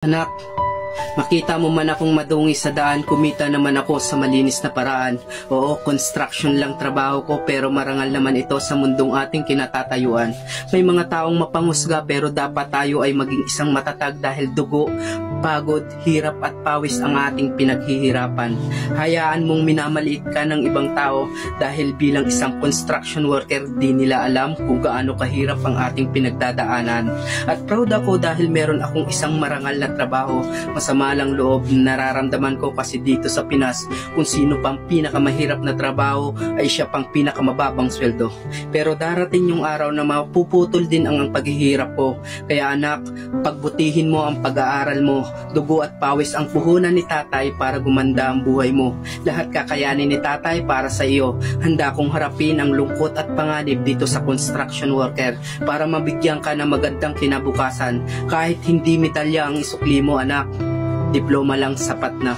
Anak, makita mo man akong madungi sa daan, kumita naman ako sa malinis na paraan. Oo, construction lang trabaho ko, pero marangal naman ito sa mundong ating kinatatayuan. May mga taong mapanghusga, pero dapat tayo ay maging isang matatag dahil dugo, pagod, hirap at pawis ang ating pinaghihirapan. Hayaan mong minamaliit ka ng ibang tao dahil bilang isang construction worker, di nila alam kung gaano kahirap ang ating pinagdadaanan. At proud ako dahil meron akong isang marangal na trabaho. Masama lang loob nararamdaman ko kasi dito sa Pinas, kung sino pang pinakamahirap na trabaho ay siya pang pinakamababang sweldo. Pero darating yung araw na mapuputol din ang paghihirap ko. Kaya anak, pagbutihin mo ang pag-aaral mo. Dugo at pawis ang puhunan ni tatay para gumanda ang buhay mo. Lahat kakayanin ni tatay para sa iyo. Handa kong harapin ang lungkot at panganib dito sa construction worker para mabigyan ka ng magandang kinabukasan. Kahit hindi medalya ang isukli mo anak, diploma lang sapat na.